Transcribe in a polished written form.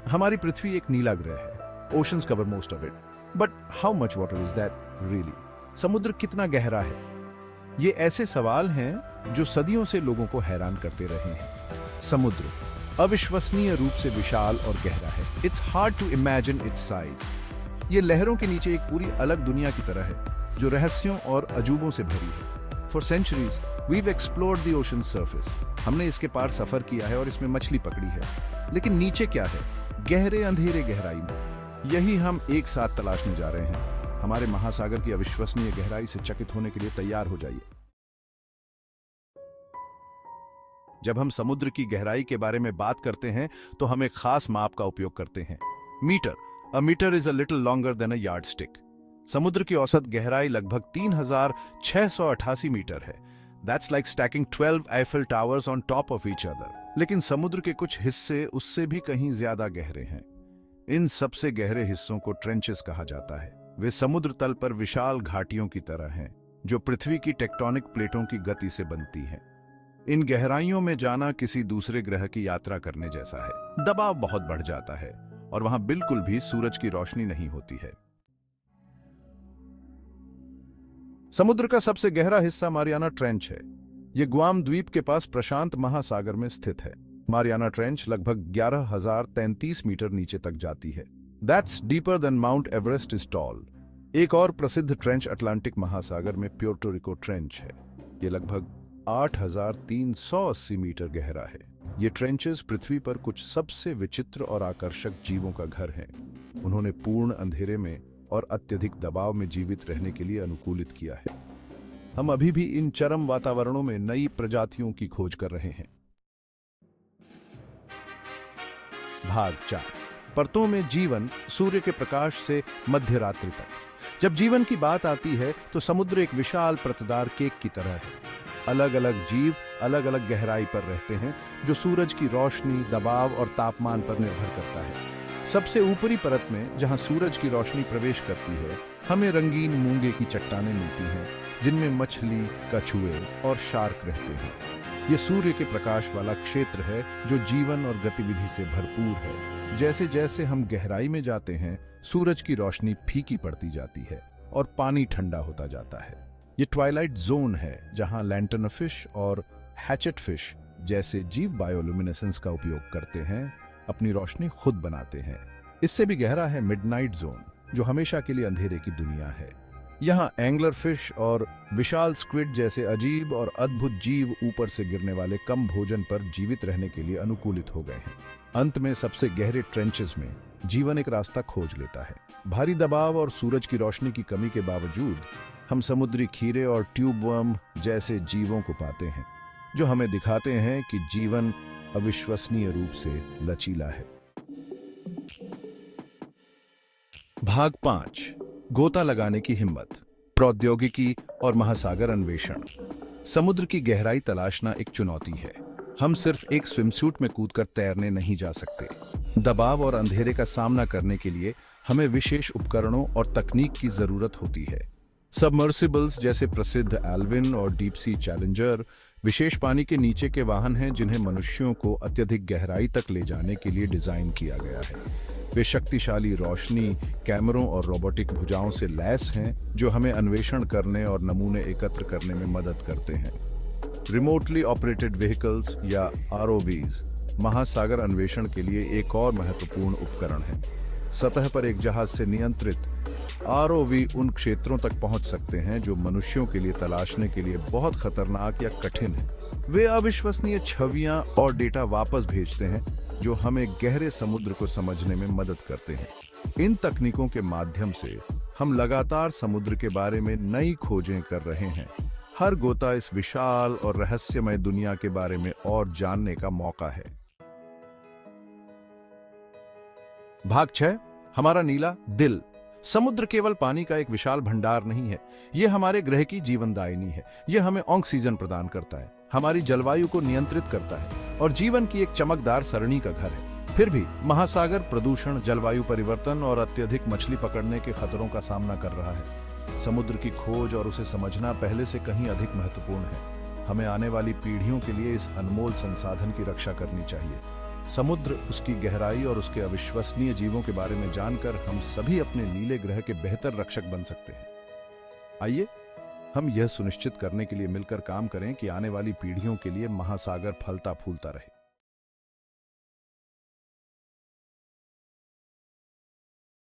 हमारी पृथ्वी एक नीला ग्रह है। Oceans cover most of it, but how much water is that really? समुद्र कितना गहरा है? ये ऐसे सवाल हैं जो सदियों से लोगों को हैरान करते रहे हैं। समुद्र अविश्वसनीय रूप से विशाल और गहरा है। It's hard to imagine its size. ये लहरों के नीचे एक पूरी अलग दुनिया की तरह है जो रहस्यों और अजूबों से भरी है। For centuries we've explored the ocean surface. हमने इसके पार सफर किया है और इसमें मछली पकड़ी है, लेकिन नीचे क्या है? गहरे अंधेरे गहराई में। यही हम एक साथ तलाशने जा रहे हैं। हमारे महासागर की अविश्वसनीय गहराई से चकित होने के लिए तैयार हो जाइए। जब हम समुद्र की गहराई के बारे में बात करते हैं तो हम एक खास माप का उपयोग करते हैं, metre. A metre is a little longer than a yard stick. समुद्र की औसत गहराई लगभग 3688 मीटर है। That's like stacking 12 Eiffel Towers on top of each other. लेकिन समुद्र के कुछ हिस्से उससे भी कहीं ज्यादा गहरे हैं। इन सबसे गहरे हिस्सों को ट्रेंचेस कहा जाता है। वे समुद्र तल पर विशाल घाटियों की तरह हैं जो पृथ्वी की टेक्टोनिक प्लेटों की गति से बनती हैं। इन गहराइयों में जाना किसी दूसरे ग्रह की यात्रा करने जैसा है। दबाव बहुत बढ़ जाता है और वहां बिल्कुल भी सूरज की रोशनी नहीं होती है। समुद्र का सबसे गहरा हिस्सा मारियाना ट्रेंच है। यह गुआम द्वीप के पास प्रशांत महासागर में स्थित है। मारियाना ट्रेंच लगभग 11,033 मीटर नीचे तक जाती है। That's deeper than mount Everest is tall. एक और प्रसिद्ध ट्रेंच अटलांटिक महासागर में प्योर्टो रिको ट्रेंच है। यह लगभग 8,380 मीटर गहरा है। ये ट्रेंचेस पृथ्वी पर कुछ सबसे विचित्र और आकर्षक जीवों का घर हैं। उन्होंने पूर्ण अंधेरे में और अत्यधिक दबाव में जीवित रहने के लिए अनुकूलित किया है। हम अभी भी इन चरम वातावरणों में नई प्रजातियों की खोज कर रहे हैं। भाग 4, परतों में जीवन, सूर्य के प्रकाश से मध्य रात्रि तक। जब जीवन की बात आती है तो समुद्र एक विशाल परतदार केक की तरह है। अलग अलग जीव अलग अलग गहराई पर रहते हैं जो सूरज की रोशनी, दबाव और तापमान पर निर्भर करता है। सबसे ऊपरी परत में जहां सूरज की रोशनी प्रवेश करती है, हमें रंगीन मूंगे की चट्टानें मिलती हैं जिनमें मछली, कछुए और शार्क रहते हैं। यह सूर्य के प्रकाश वाला क्षेत्र है जो जीवन और गतिविधि से भरपूर है। जैसे जैसे हम गहराई में जाते हैं, सूरज की रोशनी फीकी पड़ती जाती है और पानी ठंडा होता जाता है। ये ट्वाइलाइट जोन है जहां लैंटर्न फिश और हैचेट फिश जैसे जीव बायोल्यूमिनेसेंस का उपयोग करते हैं, अपनी रोशनी खुद बनाते हैं। इससे भी गहरा है मिडनाइट जोन, जो हमेशा के लिए अंधेरे की दुनिया है। यहाँ एंगलर फिश और विशाल स्क्विड जैसे अजीब और अद्भुत जीव ऊपर से गिरने वाले कम भोजन पर जीवित रहने के लिए अनुकूलित हो गए हैं। अंत में सबसे गहरे ट्रेंचेस में जीवन एक रास्ता खोज लेता है। भारी दबाव और सूरज की रोशनी की कमी के बावजूद हम समुद्री खीरे और ट्यूबवर्म जैसे जीवों को पाते हैं जो हमें दिखाते हैं कि जीवन अविश्वसनीय रूप से लचीला है। भाग 5, गोता लगाने की हिम्मत, प्रौद्योगिकी और महासागर अन्वेषण। समुद्र की गहराई तलाशना एक चुनौती है। हम सिर्फ एक स्विमसूट में कूदकर तैरने नहीं जा सकते। दबाव और अंधेरे का सामना करने के लिए हमें विशेष उपकरणों और तकनीक की जरूरत होती है। सबमर्सिबल्स जैसे प्रसिद्ध एल्विन और डीप सी चैलेंजर विशेष पानी के नीचे के वाहन हैं जिन्हें मनुष्यों को अत्यधिक गहराई तक ले जाने के लिए डिजाइन किया गया है। वे शक्तिशाली रोशनी, कैमरों और रोबोटिक भुजाओं से लैस हैं जो हमें अन्वेषण करने और नमूने एकत्र करने में मदद करते हैं। रिमोटली ऑपरेटेड व्हीकल्स या ROVs महासागर अन्वेषण के लिए एक और महत्वपूर्ण उपकरण है। सतह पर एक जहाज से नियंत्रित ROV उन क्षेत्रों तक पहुंच सकते हैं जो मनुष्यों के लिए तलाशने के लिए बहुत खतरनाक या कठिन है। वे अविश्वसनीय छवियां और डेटा वापस भेजते हैं जो हमें गहरे समुद्र को समझने में मदद करते हैं। इन तकनीकों के माध्यम से हम लगातार समुद्र के बारे में नई खोजें कर रहे हैं। हर गोता इस विशाल और रहस्यमय दुनिया के बारे में और जानने का मौका है। भाग 6, हमारा नीला दिल। समुद्र केवल पानी का एक विशाल भंडार नहीं है, यह हमारे ग्रह की जीवनदायिनी है। यह हमें ऑक्सीजन प्रदान करता है, हमारी जलवायु को नियंत्रित करता है और जीवन की एक चमकदार सरणी का घर है। फिर भी महासागर प्रदूषण, जलवायु परिवर्तन और अत्यधिक मछली पकड़ने के खतरों का सामना कर रहा है। समुद्र की खोज और उसे समझना पहले से कहीं अधिक महत्वपूर्ण है। हमें आने वाली पीढ़ियों के लिए इस अनमोल संसाधन की रक्षा करनी चाहिए। समुद्र, उसकी गहराई और उसके अविश्वसनीय जीवों के बारे में जानकर हम सभी अपने नीले ग्रह के बेहतर रक्षक बन सकते हैं। आइए हम यह सुनिश्चित करने के लिए मिलकर काम करें कि आने वाली पीढ़ियों के लिए महासागर फलता फूलता रहे।